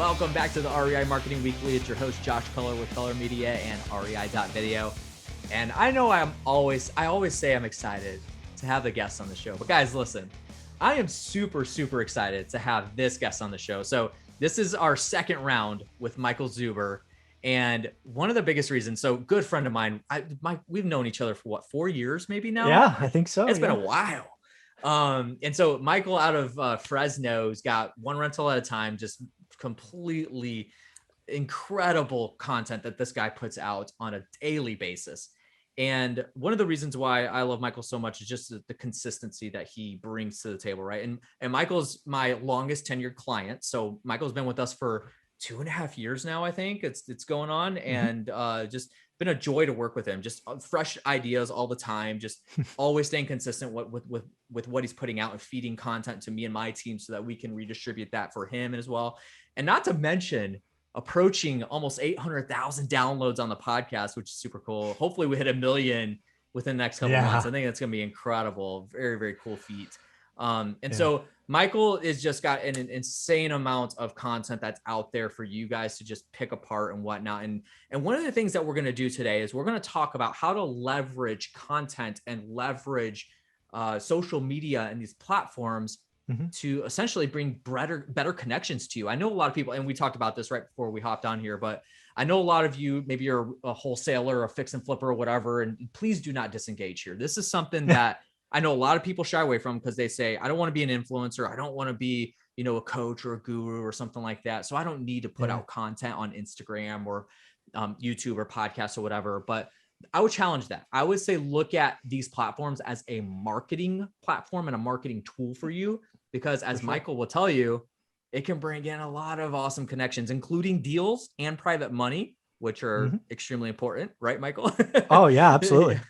Welcome back to the REI Marketing Weekly. It's your host, Josh Culler with Color Media and REI.video. And I know I always say I'm excited to have the guests on the show. But guys, listen, I am super excited to have this guest on the show. So this is our second round with Michael Zuber. And one of the biggest reasons, so good friend of mine, we've known each other for what, 4 years maybe now? Yeah, I think so. It's been a while. And so Michael out of Fresno's got one rental at a time, just completely incredible content that this guy puts out on a daily basis. And one of the reasons why I love Michael so much is just the consistency that he brings to the table, right? And Michael's my longest tenured client. So Michael's been with us for 2.5 years now, I think it's going on. And just been a joy to work with him. Just fresh ideas all the time, just always staying consistent with what he's putting out and feeding content to me and my team so that we can redistribute that for him as well. And not to mention approaching almost 800,000 downloads on the podcast, which is super cool. Hopefully we hit 1 million within the next couple of months. I think that's going to be incredible. Very cool feat. So Michael is just got an insane amount of content that's out there for you guys to just pick apart and whatnot. And one of the things that we're going to do today is we're going to talk about how to leverage content and leverage social media and these platforms to essentially bring better connections to you. I know a lot of people, and we talked about this right before we hopped on here, but I know a lot of you, maybe you're a wholesaler, a fix and flipper or whatever, and please do not disengage here. This is something that I know a lot of people shy away from because they say, I don't want to be an influencer. I don't want to be, a coach or a guru or something like that. So I don't need to put out content on Instagram or YouTube or podcasts or whatever. But I would challenge that. I would say, look at these platforms as a marketing platform and a marketing tool for you, because as Michael will tell you, it can bring in a lot of awesome connections, including deals and private money, which are extremely important, right, Michael? Oh yeah, absolutely.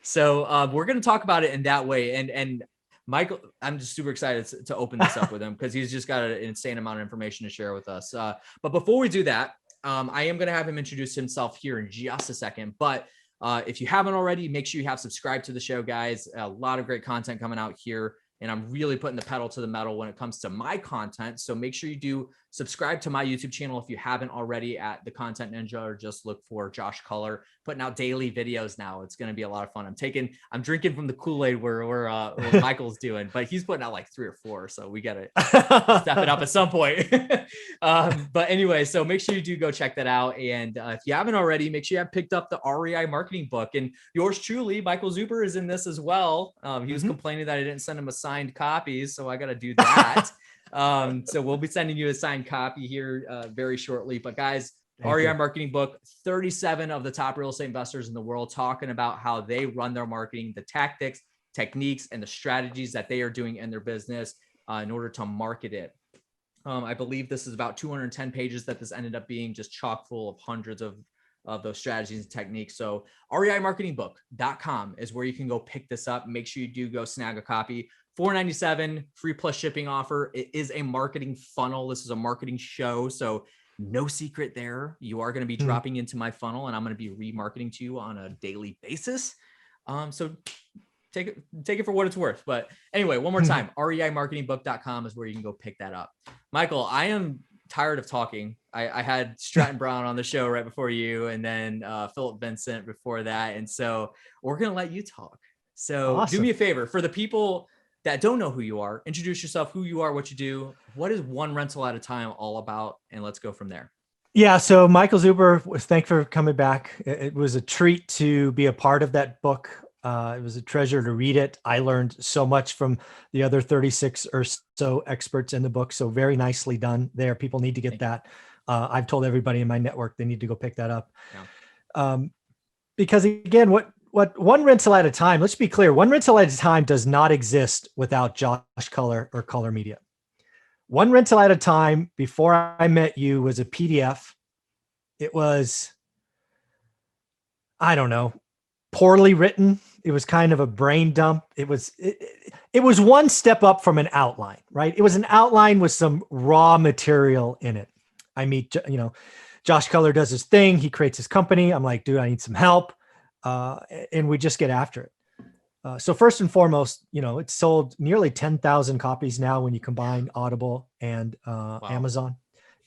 So we're going to talk about it in that way. And Michael, I'm just super excited to open this up with him because he's just got an insane amount of information to share with us. But before we do that, I am going to have him introduce himself here in just a second. But if you haven't already, make sure you have subscribed to the show, guys. A lot of great content coming out here. And I'm really putting the pedal to the metal when it comes to my content. So make sure you do subscribe to my YouTube channel if you haven't already at The Content Ninja, or just look for Josh Culler, putting out daily videos now. It's going to be a lot of fun. I'm drinking from the Kool-Aid where Michael's doing, but he's putting out like 3 or 4. So we got to step it up at some point. But anyway, so make sure you do go check that out. And if you haven't already, make sure you have picked up the REI marketing book. And yours truly, Michael Zuber, is in this as well. He was complaining that I didn't send him a signed copy, so I got to do that. So we'll be sending you a signed copy here very shortly. But guys, REI marketing book, 37 of the top real estate investors in the world talking about how they run their marketing, the tactics, techniques, and the strategies that they are doing in their business in order to market it. I believe this is about 210 pages that this ended up being, just chock full of hundreds of those strategies and techniques. So reimarketingbook.com is where you can go pick this up. Make sure you do go snag a copy. $4.97 free plus shipping offer. It is a marketing funnel. This is a marketing show. So no secret there. You are going to be dropping into my funnel, and I'm going to be remarketing to you on a daily basis. So take it for what it's worth. But anyway, one more time, reimarketingbook.com is where you can go pick that up. Michael, I am tired of talking. I had Stratton Brown on the show right before you, and then Philip Vincent before that. And so we're going to let you talk. So do me a favor, for the people that don't know who you are, introduce yourself, who you are, what you do. What is one rental at a time all about? And let's go from there. Yeah. So Michael Zuber, thanks for coming back. It was a treat to be a part of that book. It was a treasure to read it. I learned so much from the other 36 or so experts in the book. So very nicely done there. People need to get that. I've told everybody in my network, they need to go pick that up. Yeah. Because again, what one rental at a time, let's be clear, one rental at a time does not exist without Josh Culler or Color Media. One rental at a time before I met you was a PDF. It was, I don't know, poorly written. It was kind of a brain dump. It was one step up from an outline, right? It was an outline with some raw material in it. I meet, Josh Culler does his thing. He creates his company. I'm like, dude, I need some help. And we just get after it. So first and foremost, it's sold nearly 10,000 copies now when you combine Audible and Amazon.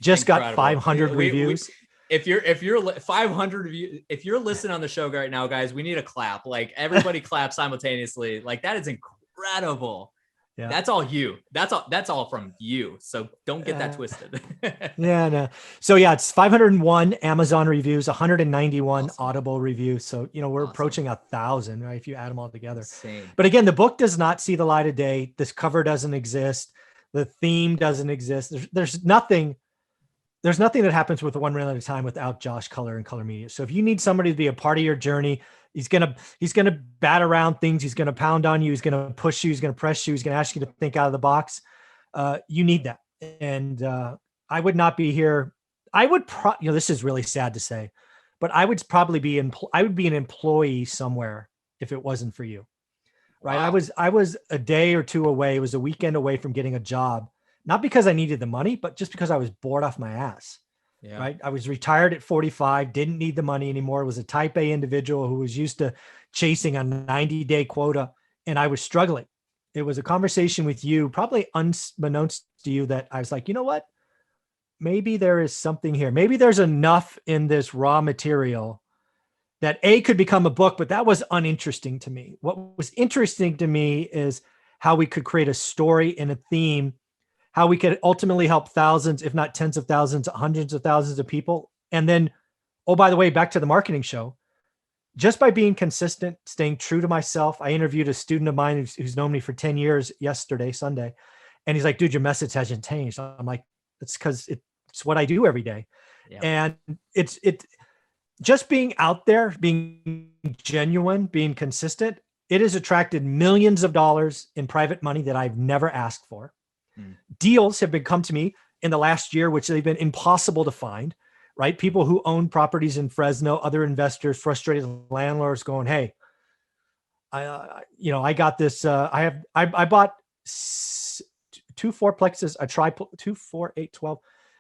just got Incredible. 500 reviews. If you're 500 of you, if you're listening on the show right now, guys, we need a clap. Like everybody clap simultaneously. Like that is incredible. Yeah. That's all you. That's all from you. So don't get that twisted. Yeah, no. So yeah, it's 501 Amazon reviews, 191 Awesome. Audible reviews. So, we're Awesome. approaching 1,000, right? If you add them all together. Insane. But again, the book does not see the light of day. This cover doesn't exist. The theme doesn't exist. There's nothing that happens with One Reel at a Time without Josh Color and Color Media. So if you need somebody to be a part of your journey, he's gonna bat around things. He's gonna pound on you. He's gonna push you. He's gonna press you. He's gonna ask you to think out of the box. You need that. And I would not be here. I would this is really sad to say, but I would probably be I would be an employee somewhere if it wasn't for you. Right. Wow. I was a day or two away. It was a weekend away from getting a job, not because I needed the money, but just because I was bored off my ass. Yeah. Right. I was retired at 45, didn't need the money anymore. Was a type A individual who was used to chasing a 90-day quota. And I was struggling. It was a conversation with you, probably unbeknownst to you, that I was like, you know what? Maybe there is something here. Maybe there's enough in this raw material that could become a book, but that was uninteresting to me. What was interesting to me is how we could create a story and a theme, how we could ultimately help thousands, if not tens of thousands, hundreds of thousands of people. And then, oh, by the way, back to the marketing show, just by being consistent, staying true to myself. I interviewed a student of mine who's known me for 10 years yesterday, Sunday. And he's like, dude, your message hasn't changed. I'm like, it's because it's what I do every day. Yeah. And it's just being out there, being genuine, being consistent. It has attracted millions of dollars in private money that I've never asked for. Deals have been come to me in the last year, which they've been impossible to find, right? People who own properties in Fresno, other investors, frustrated landlords going, hey, I got this. I bought 2 fourplexes, a 2, 4, 8, 12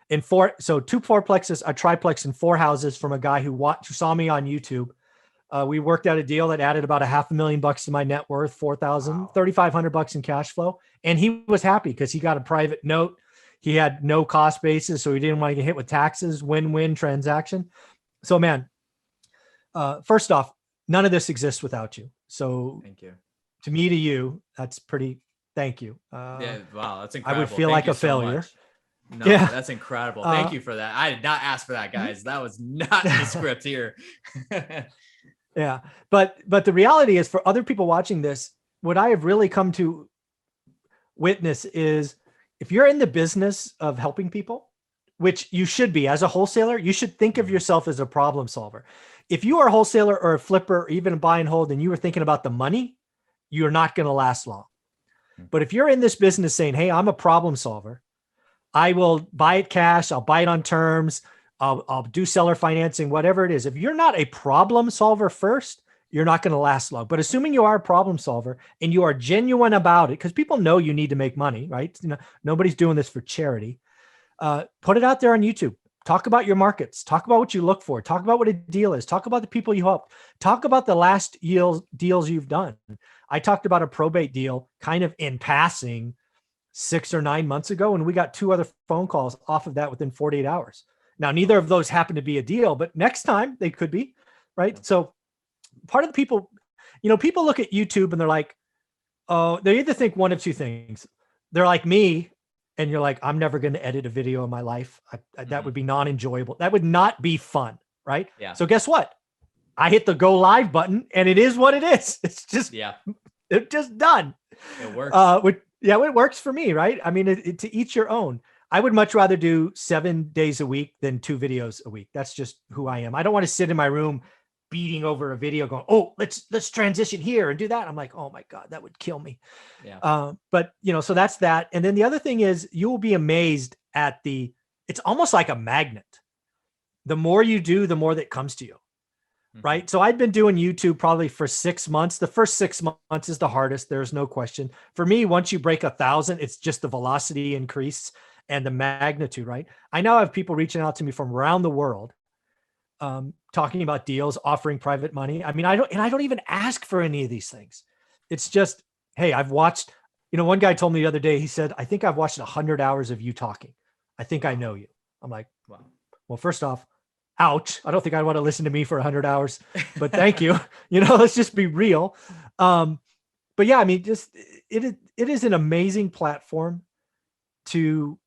and 4. So 2 fourplexes, a triplex, and 4 houses from a guy who saw me on YouTube. We worked out a deal that added about $500,000 to my net worth, $3,500 in cash flow. And he was happy because he got a private note. He had no cost basis, so he didn't want to get hit with taxes. Win-win transaction. So, man, first off, none of this exists without you. So, thank you. To me, to you, that's pretty. Thank you. Yeah, wow, that's incredible. I would feel like a failure. No, yeah. That's incredible. Thank you for that. I did not ask for that, guys. That was not in the script here. Yeah. But the reality is, for other people watching this, what I have really come to witness is, if you're in the business of helping people, which you should be as a wholesaler, you should think of yourself as a problem solver. If you are a wholesaler or a flipper, or even a buy and hold, and you were thinking about the money, you're not going to last long. But if you're in this business saying, hey, I'm a problem solver, I will buy it cash, I'll buy it on terms, I'll do seller financing, whatever it is. If you're not a problem solver first, you're not going to last long. But assuming you are a problem solver and you are genuine about it, because people know you need to make money, right? Nobody's doing this for charity. Put it out there on YouTube. Talk about your markets. Talk about what you look for. Talk about what a deal is. Talk about the people you helped. Talk about the last deals you've done. I talked about a probate deal kind of in passing 6 or 9 months ago, and we got 2 other phone calls off of that within 48 hours. Now, neither of those happened to be a deal, but next time they could be, right? So part of the people, people look at YouTube and they're like, oh, they either think one of two things. They're like me, and you're like, I'm never going to edit a video in my life. That would be non-enjoyable. That would not be fun, right? Yeah. So guess what? I hit the go live button, and it is what it is. It's just, it's just done. It works. It works for me, right? I mean, to each your own. I would much rather do 7 days a week than 2 videos a week. That's just who I am. I don't want to sit in my room beating over a video going, oh, let's transition here and do that. I'm like, oh my God, that would kill me. Yeah. But so that's that. And then the other thing is, you will be amazed at it's almost like a magnet. The more you do, the more that comes to you. Right. So I've been doing YouTube probably for 6 months. The first 6 months is the hardest. There's no question. For me, once you break 1,000, it's just the velocity increase and the magnitude, right? I now have people reaching out to me from around the world, talking about deals, offering private money. I mean, I don't even ask for any of these things. It's just, hey, I've watched, one guy told me the other day, he said, I think I've watched 100 hours of you talking. I think I know you. I'm like, Wow. well, first off, ouch. I don't think I'd want to listen to me for 100 hours, but thank you. Let's just be real. But yeah, I mean, it is an amazing platform to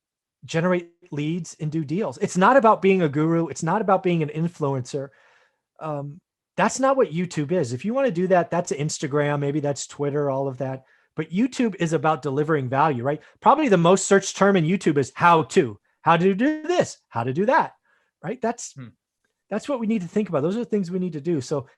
generate leads and do deals. It's not about being a guru. It's not about being an influencer. That's not what YouTube is. If you want to do that, that's Instagram, maybe that's Twitter, all of that. But YouTube is about delivering value, right? Probably the most searched term in YouTube is how to do this, how to do that, right? That's what we need to think about. Those are the things we need to do. So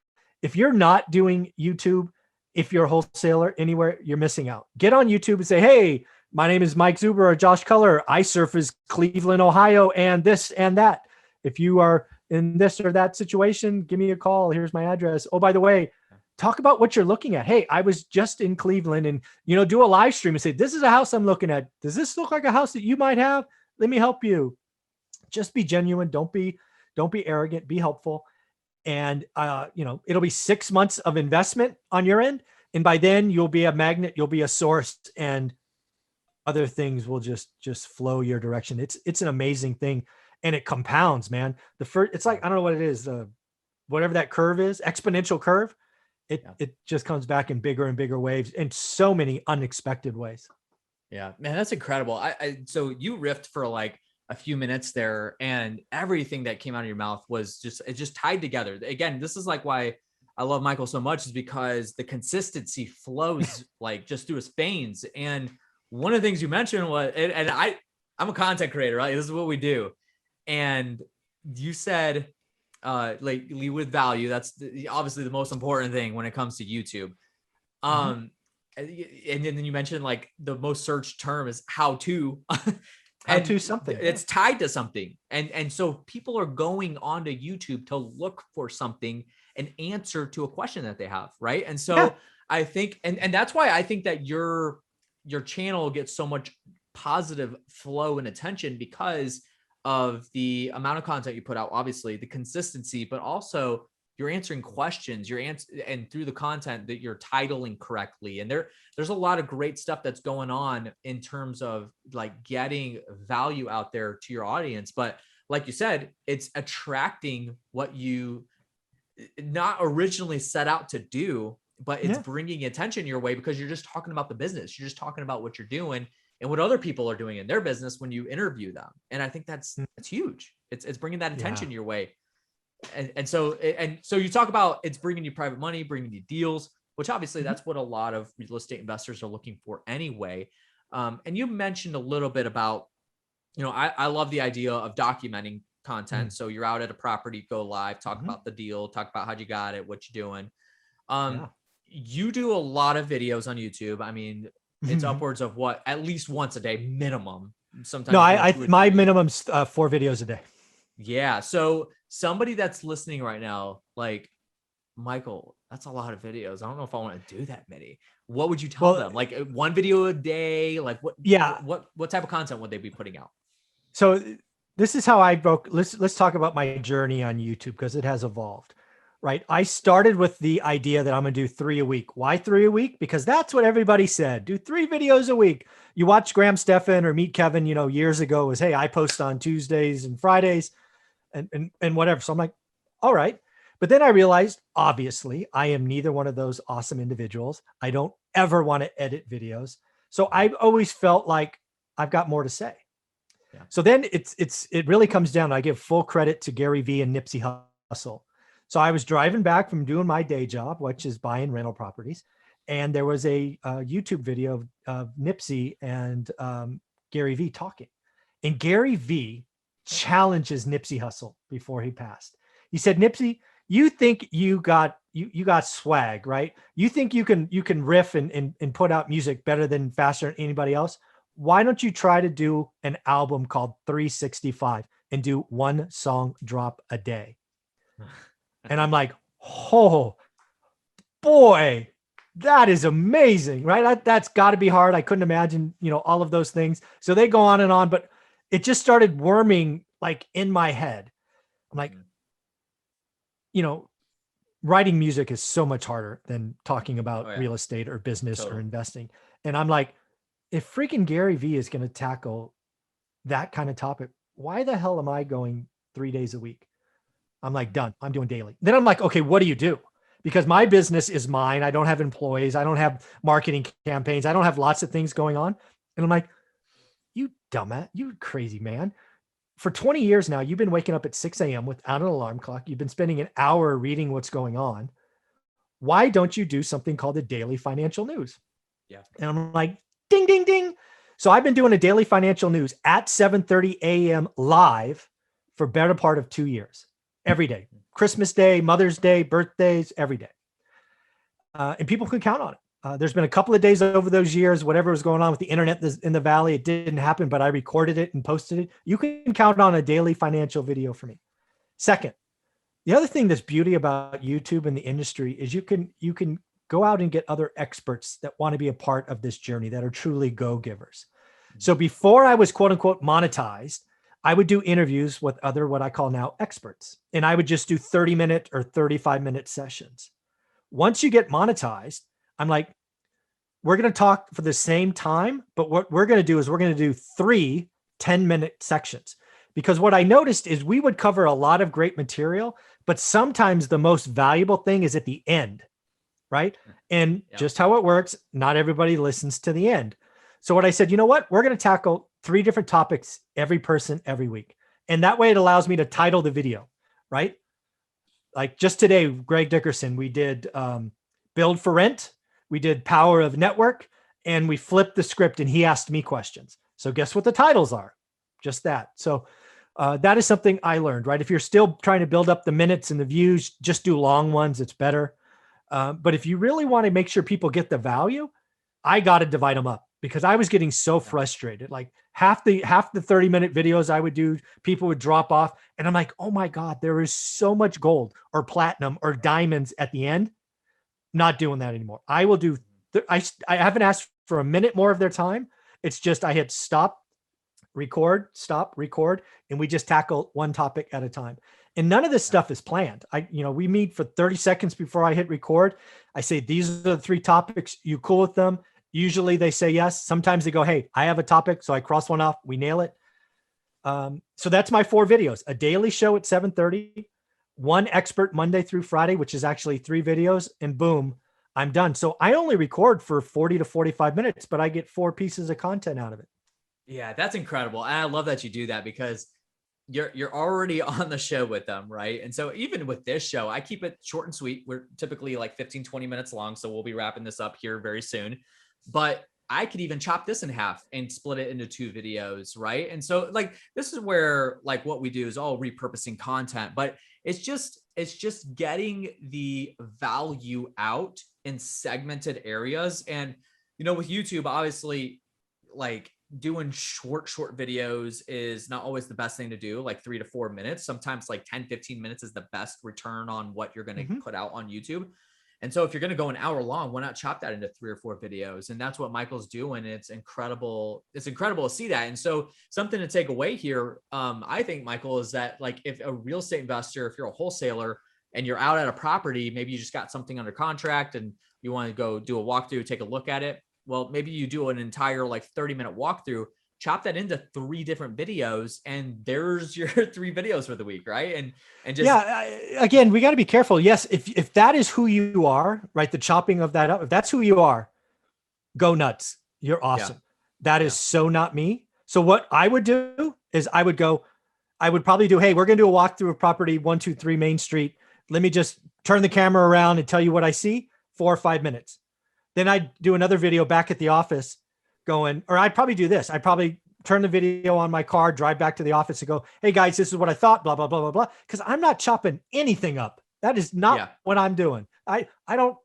if you're not doing YouTube, if you're a wholesaler anywhere, you're missing out. Get on YouTube and say, hey, my name is Mike Zuber or Josh Culler. I surface Cleveland, Ohio, and this and that. If you are in this or that situation, give me a call. Here's my address. Oh, by the way, talk about what you're looking at. Hey, I was just in Cleveland, and do a live stream and say, this is a house I'm looking at. Does this look like a house that you might have? Let me help you. Just be genuine. Don't be arrogant. Be helpful. And it'll be 6 months of investment on your end, and by then you'll be a magnet. You'll be a source, and other things will just flow your direction. It's an amazing thing, and it compounds, man. It's like, I don't know what it is, whatever that curve is, exponential curve. It just comes back in bigger and bigger waves, in so many unexpected ways. Yeah, man, that's incredible. So you riffed for like a few minutes there, and everything that came out of your mouth was just tied together. Again, this is like why I love Michael so much, is because the consistency flows like just through his veins. And one of the things you mentioned was, and I'm a content creator, right? This is what we do. And you said, like, lead with value. That's obviously the most important thing when it comes to YouTube. And then you mentioned like the most searched term is how to. How to something. It's tied to something. And so people are going onto YouTube to look for something, an answer to a question that they have. Right. And so I think, and that's why I think that your channel gets so much positive flow and attention, because of the amount of content you put out, obviously the consistency, but also you're answering questions, and through the content that you're titling correctly. And there's a lot of great stuff that's going on in terms of like getting value out there to your audience. But like you said, it's attracting what you not originally set out to do, but it's bringing attention your way, because you're just talking about the business. You're just talking about what you're doing and what other people are doing in their business when you interview them. And I think that's huge. It's bringing that attention your way. And so you talk about, it's bringing you private money, bringing you deals, which obviously that's what a lot of real estate investors are looking for anyway. And you mentioned a little bit about, I love the idea of documenting content. So you're out at a property, go live, talk about the deal, talk about how you got it, what you're doing. You do a lot of videos on YouTube. I mean, it's upwards of at least once a day minimum. Sometimes my minimum's 4 videos a day. Yeah. So somebody that's listening right now, like, Michael, that's a lot of videos. I don't know if I want to do that many. What would you tell them? Like 1 video a day? Like what type of content would they be putting out? So this is how I broke. Let's talk about my journey on YouTube, because it has evolved, right? I started with the idea that I'm going to do 3 a week. Why 3 a week? Because that's what everybody said. Do 3 videos a week. You watch Graham Stephan or Meet Kevin, years ago, was, hey, I post on Tuesdays and Fridays and whatever. So I'm like, all right. But then I realized, obviously, I am neither one of those awesome individuals. I don't ever want to edit videos. So I've always felt like I've got more to say. Yeah. So then it really comes down. I give full credit to Gary Vee and Nipsey Hussle. So I was driving back from doing my day job, which is buying rental properties. And there was a YouTube video of Nipsey and Gary Vee talking. And Gary Vee challenges Nipsey Hussle before he passed. He said, Nipsey, you think you got swag, right? You think you can riff and put out music better than, faster than anybody else? Why don't you try to do an album called 365 and do 1 song drop a day? And I'm like, oh boy, that is amazing, right? That's got to be hard. I couldn't imagine, all of those things. So they go on and on, but it just started worming like in my head. I'm like, writing music is so much harder than talking about real estate or business or investing. And I'm like, if freaking Gary Vee is going to tackle that kind of topic, why the hell am I going 3 days a week? I'm like, done. I'm doing daily. Then I'm like, okay, what do you do? Because my business is mine. I don't have employees. I don't have marketing campaigns. I don't have lots of things going on. And I'm like, you dumbass, you crazy man. For 20 years now, you've been waking up at 6 a.m. without an alarm clock. You've been spending an hour reading what's going on. Why don't you do something called the daily financial news? Yeah. And I'm like, ding, ding, ding. So I've been doing a daily financial news at 7:30 a.m. live for better part of 2 years, every day, Christmas Day, Mother's Day, birthdays, every day. And people can count on it. There's been a couple of days over those years, whatever was going on with the internet in the Valley, it didn't happen, but I recorded it and posted it. You can count on a daily financial video for me. Second, the other thing that's beauty about YouTube and the industry is you can go out and get other experts that want to be a part of this journey that are truly go-givers. So before I was quote unquote monetized, I would do interviews with other, what I call now experts. And I would just do 30-minute or 35-minute sessions. Once you get monetized, I'm like, we're going to talk for the same time, but what we're going to do is we're going to do 3 10-minute sections. Because what I noticed is we would cover a lot of great material, but sometimes the most valuable thing is at the end, right? And just how it works, not everybody listens to the end. So what I said, you know what? We're going to tackle 3 different topics, every person, every week. And that way it allows me to title the video, right? Like just today, Greg Dickerson, we did Build for Rent. We did Power of Network, and we flipped the script and he asked me questions. So guess what the titles are? Just that. So that is something I learned, right? If you're still trying to build up the minutes and the views, just do long ones. It's better. But if you really want to make sure people get the value, I got to divide them up because I was getting so frustrated. Like half the 30-minute videos I would do, people would drop off. And I'm like, oh my God, there is so much gold or platinum or diamonds at the end. Not doing that anymore. I will do, I haven't asked for a minute more of their time. It's just, I hit stop, record, and we just tackle one topic at a time. And none of this stuff is planned. We meet for 30 seconds before I hit record. I say, these are the 3 topics. You cool with them? Usually they say yes. Sometimes they go, hey, I have a topic. So I cross one off. We nail it. So that's my 4 videos, a daily show at 7:30, 1 expert Monday through Friday, which is actually 3 videos, and boom, I'm done. So I only record for 40 to 45 minutes, but I get 4 pieces of content out of it. Yeah, that's incredible. And I love that you do that because you're already on the show with them, right? And so even with this show, I keep it short and sweet. We're typically like 15, 20 minutes long. So we'll be wrapping this up here very soon. But I could even chop this in half and split it into 2 videos, right? And so like, this is where like what we do is all repurposing content, but it's just getting the value out in segmented areas. And, with YouTube, obviously like doing short videos is not always the best thing to do, like 3 to 4 minutes. Sometimes like 10, 15 minutes is the best return on what you're going to put out on YouTube. And so if you're going to go an hour long, why not chop that into 3 or 4 videos? And that's what Michael's doing. It's incredible. It's incredible to see that. And so something to take away here, I think, Michael, is that like if a real estate investor, if you're a wholesaler and you're out at a property, maybe you just got something under contract and you want to go do a walkthrough, take a look at it. Well, maybe you do an entire like 30-minute walkthrough, chop that into 3 different videos, and there's your 3 videos for the week, right? And just again, we got to be careful. Yes, if that is who you are, right? The chopping of that up, if that's who you are, go nuts. You're awesome. Yeah. That is so not me. So what I would do is I would probably do, hey, we're going to do a walkthrough of property 123 Main Street. Let me just turn the camera around and tell you what I see. 4 or 5 minutes. Then I'd do another video back at the office going, or I'd probably do this. I'd probably turn the video on my car, drive back to the office and go, hey guys, this is what I thought, blah, blah, blah, blah, blah. Cause I'm not chopping anything up. That is not what I'm doing. I don't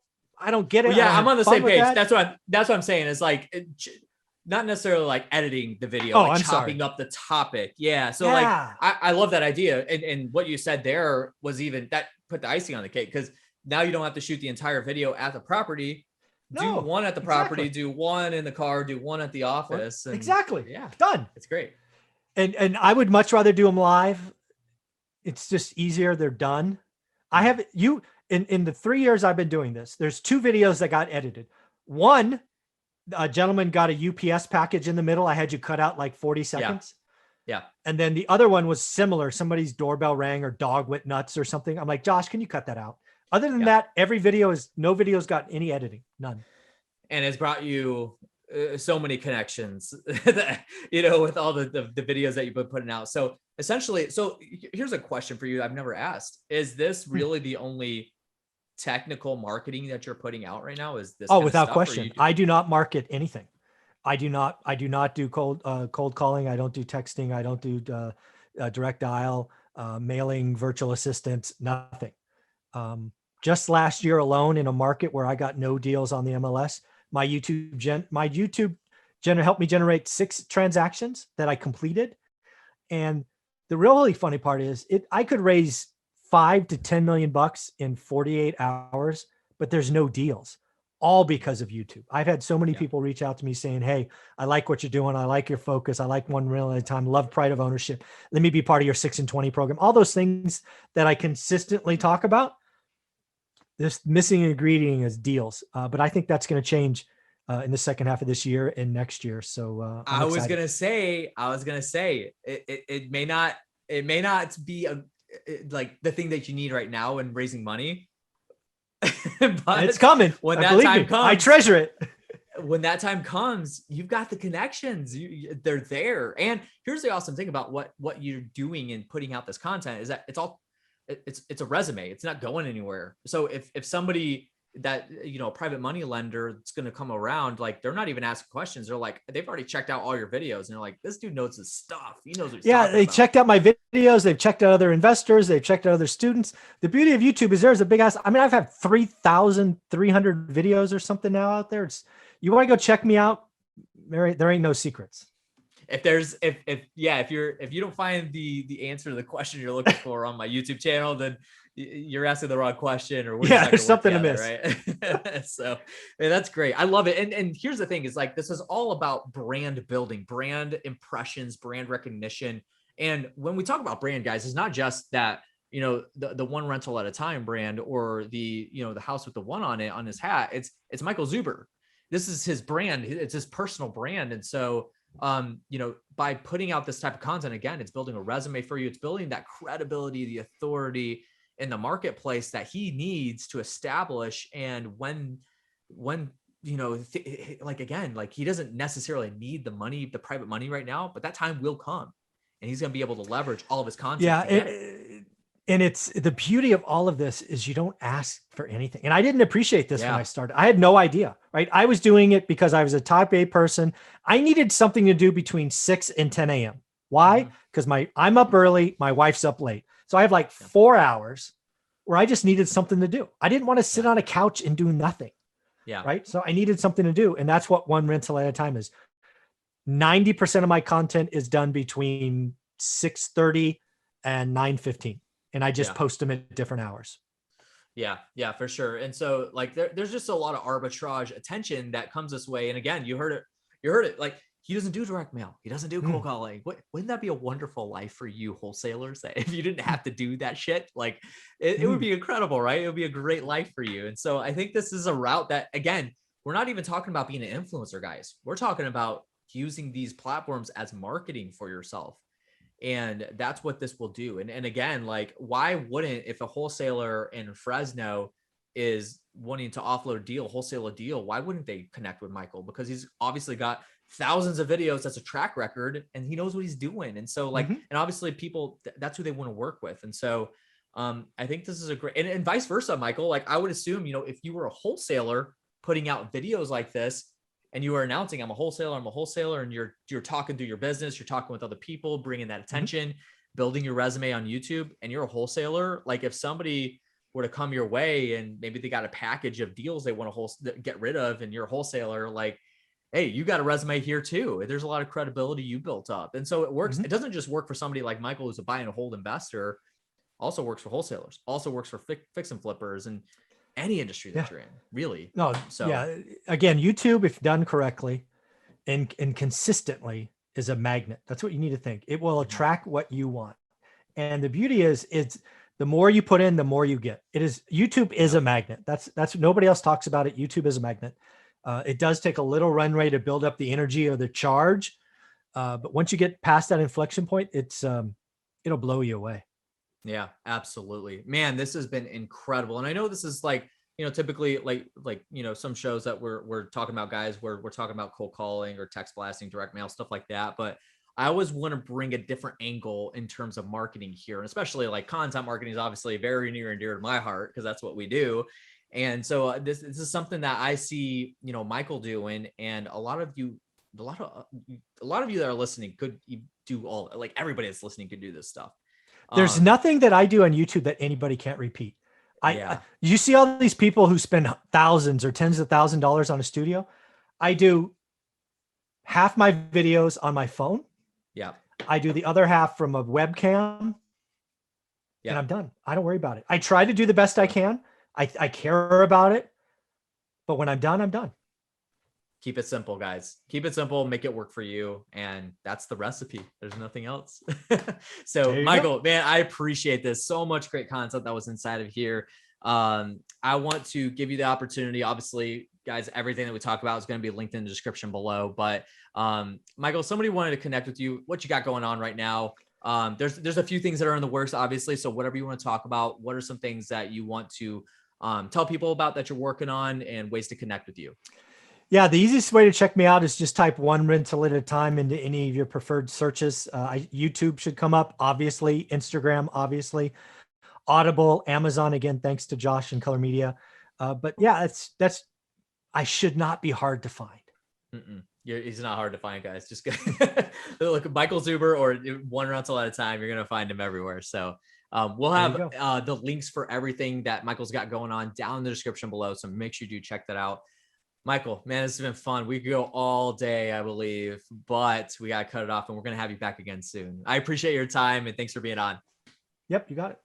get it. Well, yeah, I'm on the same page. That's what I'm saying is like, not necessarily like editing the video, like chopping up the topic. Yeah. So like, I love that idea. And what you said there was even that put the icing on the cake. Cause now you don't have to shoot the entire video at the property. Do one at the property, do one in the car, do one at the office. And exactly. Yeah. Done. It's great. And I would much rather do them live. It's just easier. They're done. I have in the 3 years I've been doing this, there's 2 videos that got edited. One, a gentleman got a UPS package in the middle. I had you cut out like 40 seconds. Yeah. And then the other one was similar. Somebody's doorbell rang or dog went nuts or something. I'm like, Josh, can you cut that out? Other than that, no video's got any editing, none. And it's brought you so many connections that, with all the videos that you've been putting out. So essentially, here's a question for you I've never asked. Is this really the only technical marketing that you're putting out right now? Is this? Oh, without question. I do not market anything. I do not do cold calling. I don't do texting. I don't do direct dial, mailing, virtual assistants, nothing. Just last year alone, in a market where I got no deals on the MLS, my YouTube helped me generate 6 transactions that I completed. And the really funny part is I could raise $5 to $10 million in 48 hours, but there's no deals, all because of YouTube. I've had so many people reach out to me saying, hey, I like what you're doing. I like your focus. I like one reel at a time. Love pride of ownership. Let me be part of your 6 and 20 program. All those things that I consistently talk about. This missing ingredient is deals. But I think that's going to change in the second half of this year and next year. So I was going to say, it may not be like the thing that you need right now in raising money, but it's coming. When that time comes, I treasure it. When that time comes, you've got the connections. They're there. And here's the awesome thing about what you're doing and putting out this content is that it's a resume. It's not going anywhere. So if somebody that, a private money lender that's going to come around, like they're not even asking questions. They're like, they've already checked out all your videos and they're like, this dude knows his stuff. He knows what he's talking they about. Checked out my videos. They've checked out other investors. They've checked out other students. The beauty of YouTube is there's a big ass. I mean, I've had 3,300 videos or something now out there. You want to go check me out? There ain't no secrets. If you don't find the answer to the question you're looking for on my YouTube channel, then you're asking the wrong question, or there's something to miss. Right? So that's great. I love it. And here's the thing is like, this is all about brand building, brand impressions, brand recognition. And when we talk about brand, guys, it's not just that, the one rental at a time brand or the house with the one on it on his hat. It's Michael Zuber. This is his brand. It's his personal brand. And so, by putting out this type of content, again, it's building a resume for you. It's building that credibility, the authority in the marketplace that he needs to establish. And when like he doesn't necessarily need the money, the private money right now, but that time will come and he's going to be able to leverage all of his content. Yeah. And it's the beauty of all of this is you don't ask for anything. And I didn't appreciate this when I started. I had no idea, right? I was doing it because I was a type A person. I needed something to do between 6 and 10 a.m. Why? Because I'm up early. My wife's up late. So I have like 4 hours where I just needed something to do. I didn't want to sit on a couch and do nothing. Yeah. Right. So I needed something to do. And that's what one rental at a time is. 90% of my content is done between 6:30 and 9:15. And I just post them at different hours. Yeah, for sure. And so like there's just a lot of arbitrage attention that comes this way. And again, you heard it. Like he doesn't do direct mail. He doesn't do cold calling. Wouldn't that be a wonderful life for you wholesalers? That if you didn't have to do that shit, like it would be incredible, right? It would be a great life for you. And so I think this is a route that, again, we're not even talking about being an influencer, guys. We're talking about using these platforms as marketing for yourself. And that's what this will do. And again, like, why wouldn't, if a wholesaler in Fresno is wanting to offload a deal, wholesale a deal, why wouldn't they connect with Michael? Because he's obviously got thousands of videos. That's a track record and he knows what he's doing. And so like, and obviously people, that's who they want to work with. And so I think this is a great, and vice versa, Michael. Like I would assume, if you were a wholesaler putting out videos like this, and you are announcing, I'm a wholesaler, and you're talking through your business, you're talking with other people, bringing that attention, building your resume on YouTube, and you're a wholesaler. Like if somebody were to come your way and maybe they got a package of deals they want to get rid of, and you're a wholesaler, like, hey, you got a resume here too. There's a lot of credibility you built up. And so it works. It doesn't just work for somebody like Michael, who's a buy and hold investor, also works for wholesalers, also works for fix and flippers, and any industry that you're in, really. No, so again, YouTube, if done correctly and consistently, is a magnet. That's what you need to think. It will attract what you want. And the beauty is, it's the more you put in, the more you get. YouTube is a magnet. That's nobody else talks about it. YouTube is a magnet. It does take a little run rate to build up the energy or the charge. But once you get past that inflection point, it'll blow you away. Yeah, absolutely. Man, this has been incredible. And I know this is like, typically like, some shows that we're talking about, guys, where we're talking about cold calling or text blasting, direct mail, stuff like that. But I always want to bring a different angle in terms of marketing here. And especially like content marketing is obviously very near and dear to my heart because that's what we do. And so this is something that I see, Michael doing, and a lot of you that are listening could do all, like everybody that's listening could do this stuff. There's nothing that I do on YouTube that anybody can't repeat. You see all these people who spend thousands or tens of $1,000s on a studio. I do half my videos on my phone. Yeah. I do the other half from a webcam. Yeah. And I'm done. I don't worry about it. I try to do the best I can. I care about it. But when I'm done, I'm done. Keep it simple, guys. Keep it simple, make it work for you. And that's the recipe. There's nothing else. So Michael, man, I appreciate this. So much great content that was inside of here. I want to give you the opportunity. Obviously, guys, everything that we talk about is going to be linked in the description below. But Michael, if somebody wanted to connect with you, what you got going on right now? There's a few things that are in the works, obviously. So whatever you want to talk about, what are some things that you want to tell people about that you're working on and ways to connect with you? Yeah, the easiest way to check me out is just type One Rental at a Time into any of your preferred searches. YouTube should come up, obviously. Instagram, obviously. Audible, Amazon, again, thanks to Josh and Color Media. But yeah, I should not be hard to find. He's not hard to find, guys. Just look at Michael Zuber or One Rental at a Time. You're going to find him everywhere. So we'll have the links for everything that Michael's got going on down in the description below. So make sure you do check that out. Michael, man, this has been fun. We could go all day, I believe, but we got to cut it off and we're going to have you back again soon. I appreciate your time and thanks for being on. Yep, you got it.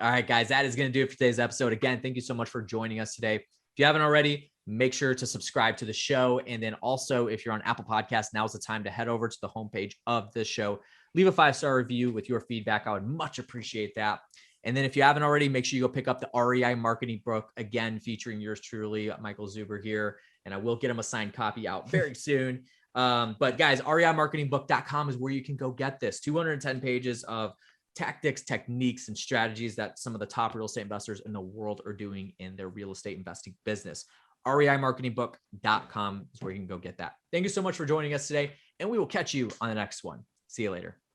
All right, guys, that is going to do it for today's episode. Again, thank you so much for joining us today. If you haven't already, make sure to subscribe to the show. And then also, if you're on Apple Podcasts, now's the time to head over to the homepage of this show. Leave a 5-star review with your feedback. I would much appreciate that. And then if you haven't already, make sure you go pick up the REI marketing book, again, featuring yours truly, Michael Zuber here. And I will get him a signed copy out very soon. But guys, reimarketingbook.com is where you can go get this. 210 pages of tactics, techniques, and strategies that some of the top real estate investors in the world are doing in their real estate investing business. reimarketingbook.com is where you can go get that. Thank you so much for joining us today, and we will catch you on the next one. See you later.